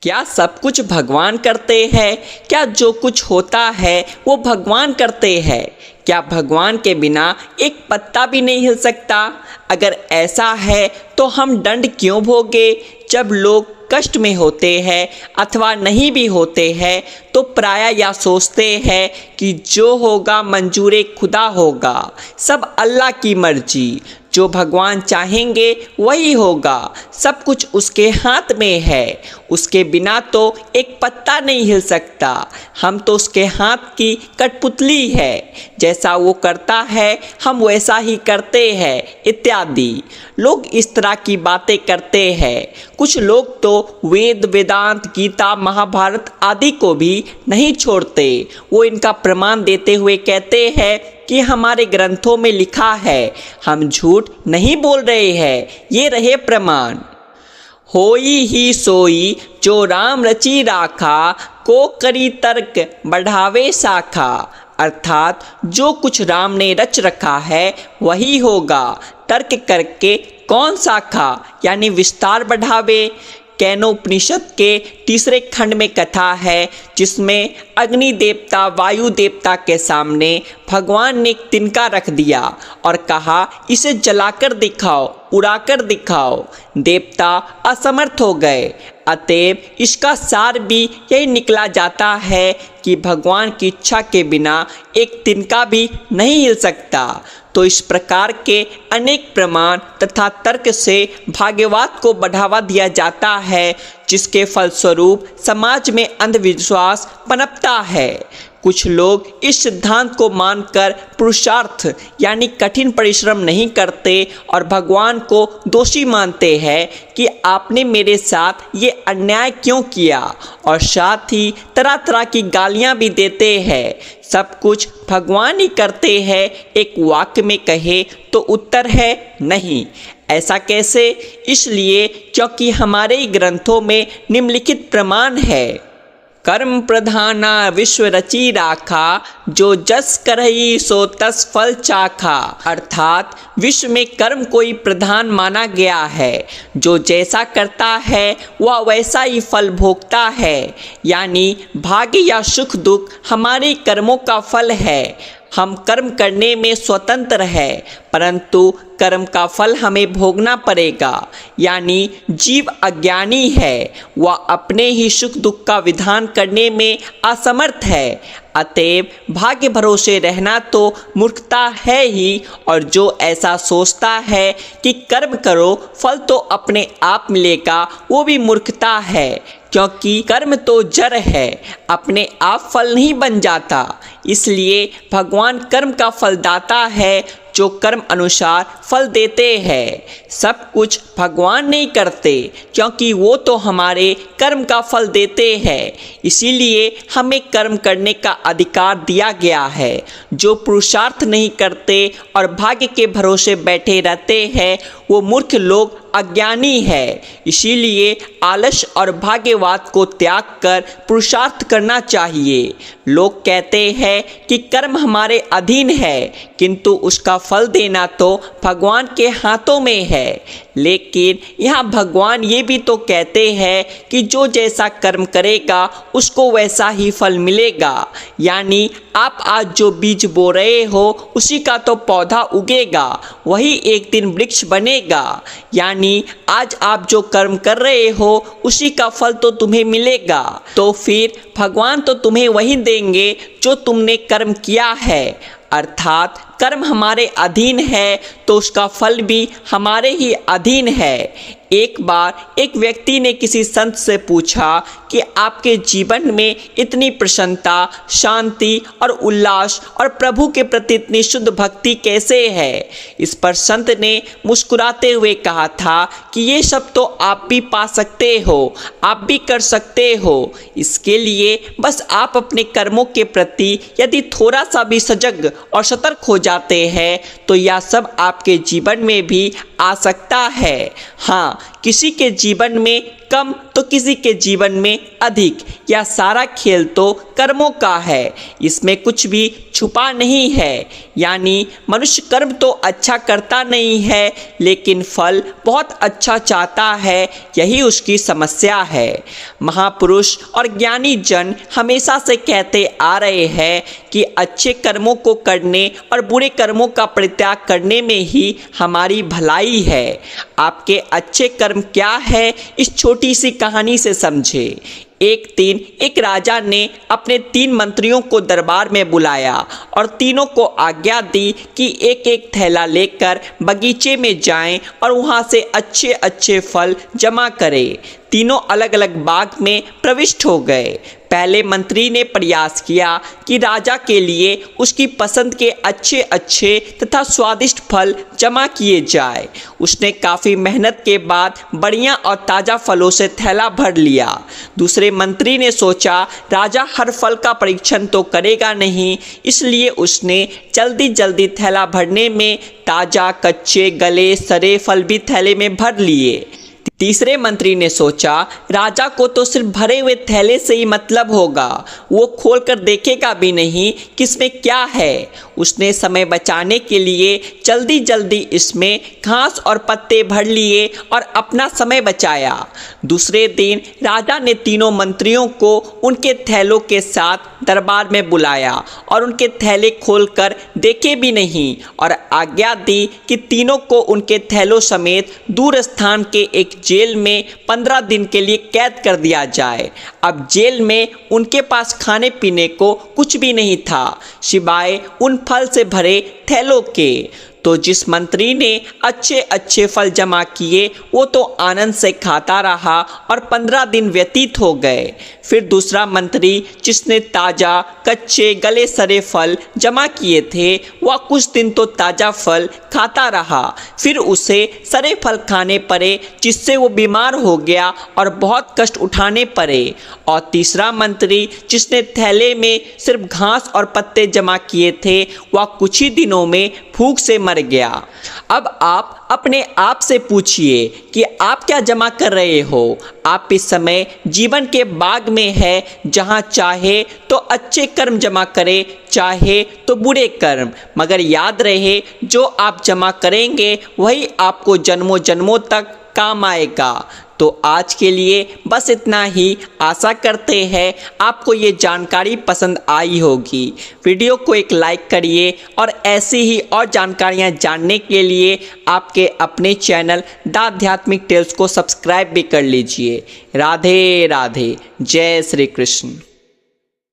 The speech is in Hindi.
क्या सब कुछ भगवान करते हैं? क्या जो कुछ होता है वो भगवान करते हैं? क्या भगवान के बिना एक पत्ता भी नहीं हिल सकता? अगर ऐसा है तो हम दंड क्यों भोगे? जब लोग कष्ट में होते हैं अथवा नहीं भी होते हैं तो प्रायः यह सोचते हैं कि जो होगा मंजूर खुदा होगा, सब अल्लाह की मर्जी, जो भगवान चाहेंगे वही होगा, सब कुछ उसके हाथ में है, उसके बिना तो एक पत्ता नहीं हिल सकता, हम तो उसके हाथ की कठपुतली है, जैसा वो करता है हम वैसा ही करते हैं इत्यादि। लोग इस तरह की बातें करते हैं। कुछ लोग तो वेद, वेदांत, गीता, महाभारत आदि को भी नहीं छोड़ते। वो इनका प्रमाण देते हुए कहते हैं कि हमारे ग्रंथों में लिखा है, हम झूठ नहीं बोल रहे हैं, ये रहे प्रमाण। होई ही सोई जो राम रची राखा, को करी तर्क बढ़ावे शाखा। अर्थात जो कुछ राम ने रच रखा है वही होगा, तर्क करके कौन शाखा यानी विस्तार बढ़ावे। कैनोपनिषद के तीसरे खंड में कथा है जिसमें अग्नि देवता वायु देवता के सामने भगवान ने एक तिनका रख दिया और कहा इसे जलाकर दिखाओ, उड़ाकर दिखाओ। देवता असमर्थ हो गए। अतएव इसका सार भी यही निकला जाता है कि भगवान की इच्छा के बिना एक तिनका भी नहीं हिल सकता। तो इस प्रकार के अनेक प्रमाण तथा तर्क से भाग्यवाद को बढ़ावा दिया जाता है, जिसके फलस्वरूप समाज में अंधविश्वास पनपता है। कुछ लोग इस सिद्धांत को मानकर पुरुषार्थ यानी कठिन परिश्रम नहीं करते और भगवान को दोषी मानते हैं कि आपने मेरे साथ ये अन्याय क्यों किया, और साथ ही तरह तरह की गालियां भी देते हैं। सब कुछ भगवान ही करते हैं एक वाक्य में कहे तो उत्तर है नहीं। ऐसा कैसे? इसलिए क्योंकि हमारे ही ग्रंथों में निम्नलिखित प्रमाण है। कर्म प्रधाना विश्व रची राखा, जो जस करही सो तस फल चाखा। अर्थात विश्व में कर्म कोई प्रधान माना गया है, जो जैसा करता है वह वैसा ही फल भोगता है। यानी भाग्य या सुख दुख हमारे कर्मों का फल है। हम कर्म करने में स्वतंत्र है, परंतु कर्म का फल हमें भोगना पड़ेगा। यानी जीव अज्ञानी है, वह अपने ही सुख दुख का विधान करने में असमर्थ है। अतएव भाग्य भरोसे रहना तो मूर्खता है ही, और जो ऐसा सोचता है कि कर्म करो फल तो अपने आप मिलेगा, वो भी मूर्खता है। क्योंकि कर्म तो जड़ है, अपने आप फल नहीं बन जाता। इसलिए भगवान कर्म का फलदाता है, जो कर्म अनुसार फल देते हैं। सब कुछ भगवान नहीं करते, क्योंकि वो तो हमारे कर्म का फल देते हैं। इसीलिए हमें कर्म करने का अधिकार दिया गया है। जो पुरुषार्थ नहीं करते और भाग्य के भरोसे बैठे रहते हैं वो मूर्ख लोग अज्ञानी है। इसीलिए आलस और भाग्यवाद को त्याग कर पुरुषार्थ करना चाहिए। लोग कहते हैं कि कर्म हमारे अधीन है, किंतु उसका फल देना तो भगवान के हाथों में है। लेकिन यहाँ भगवान ये भी तो कहते हैं कि जो जैसा कर्म करेगा उसको वैसा ही फल मिलेगा। यानी आप आज जो बीज बो रहे हो उसी का तो पौधा उगेगा, वही एक दिन वृक्ष बनेगा। यानी आज आप जो कर्म कर रहे हो उसी का फल तो तुम्हें मिलेगा। तो फिर भगवान तो तुम्हें वही देंगे जो तुमने कर्म किया है। अर्थात कर्म हमारे अधीन है तो उसका फल भी हमारे ही अधीन है। एक बार एक व्यक्ति ने किसी संत से पूछा कि आपके जीवन में इतनी प्रसन्नता, शांति और उल्लास और प्रभु के प्रति इतनी शुद्ध भक्ति कैसे है? इस पर संत ने मुस्कुराते हुए कहा था कि ये सब तो आप भी पा सकते हो, आप भी कर सकते हो। इसके लिए बस आप अपने कर्मों के प्रति यदि थोड़ा सा भी सजग और सतर्क हो जाते हैं तो यह सब आपके जीवन में भी आ सकता है। हाँ, किसी के जीवन में कम तो किसी के जीवन में अधिक। यह सारा खेल तो कर्मों का है, इसमें कुछ भी छुपा नहीं है। यानी मनुष्य कर्म तो अच्छा करता नहीं है, लेकिन फल बहुत अच्छा चाहता है, यही उसकी समस्या है। महापुरुष और ज्ञानी जन हमेशा से कहते आ रहे हैं कि अच्छे कर्मों को करने और बुरे कर्मों का परित्याग करने में ही हमारी भलाई है। आपके अच्छे कर्म क्या है, इस छोटी सी कहानी से समझे। एक दिन एक राजा ने अपने 3 मंत्रियों को दरबार में बुलाया और तीनों को आज्ञा दी कि एक एक थैला लेकर बगीचे में जाएं और वहां से अच्छे अच्छे फल जमा करें। तीनों अलग अलग बाग में प्रविष्ट हो गए। पहले मंत्री ने प्रयास किया कि राजा के लिए उसकी पसंद के अच्छे अच्छे तथा स्वादिष्ट फल जमा किए जाए। उसने काफ़ी मेहनत के बाद बढ़िया और ताज़ा फलों से थैला भर लिया। दूसरे मंत्री ने सोचा राजा हर फल का परीक्षण तो करेगा नहीं, इसलिए उसने जल्दी जल्दी थैला भरने में ताज़ा, कच्चे, गले, सड़े फल भी थैले में भर लिए। तीसरे मंत्री ने सोचा राजा को तो सिर्फ भरे हुए थैले से ही मतलब होगा, वो खोलकर देखेगा भी नहीं कि इसमें क्या है। उसने समय बचाने के लिए जल्दी जल्दी इसमें घास और पत्ते भर लिए और अपना समय बचाया। दूसरे दिन राजा ने तीनों मंत्रियों को उनके थैलों के साथ दरबार में बुलाया और उनके थैले खोलकर देखे भी नहीं और आज्ञा दी कि तीनों को उनके थैलों समेत दूर स्थान के एक जेल में 15 दिन के लिए कैद कर दिया जाए। अब जेल में उनके पास खाने पीने को कुछ भी नहीं था सिवाय उन फल से भरे थैलों के। तो जिस मंत्री ने अच्छे अच्छे फल जमा किए वो तो आनंद से खाता रहा और 15 दिन व्यतीत हो गए। फिर दूसरा मंत्री जिसने ताज़ा, कच्चे, गले सड़े फल जमा किए थे वह कुछ दिन तो ताज़ा फल खाता रहा, फिर उसे सड़े फल खाने पड़े जिससे वो बीमार हो गया और बहुत कष्ट उठाने पड़े। और तीसरा मंत्री जिसने थैले में सिर्फ घास और पत्ते जमा किए थे वह कुछ ही दिनों में भूख से मर गया। अब आप अपने आप से पूछिए कि आप क्या जमा कर रहे हो। आप इस समय जीवन के बाग में है जहां चाहे तो अच्छे कर्म जमा करें, चाहे तो बुरे कर्म, मगर याद रहे जो आप जमा करेंगे वही आपको जन्मों जन्मों तक काम आएगा। तो आज के लिए बस इतना ही। आशा करते हैं आपको ये जानकारी पसंद आई होगी। वीडियो को एक लाइक करिए और ऐसी ही और जानकारियाँ जानने के लिए आपके अपने चैनल द आध्यात्मिक टेल्स को सब्सक्राइब भी कर लीजिए। राधे राधे, जय श्री कृष्ण।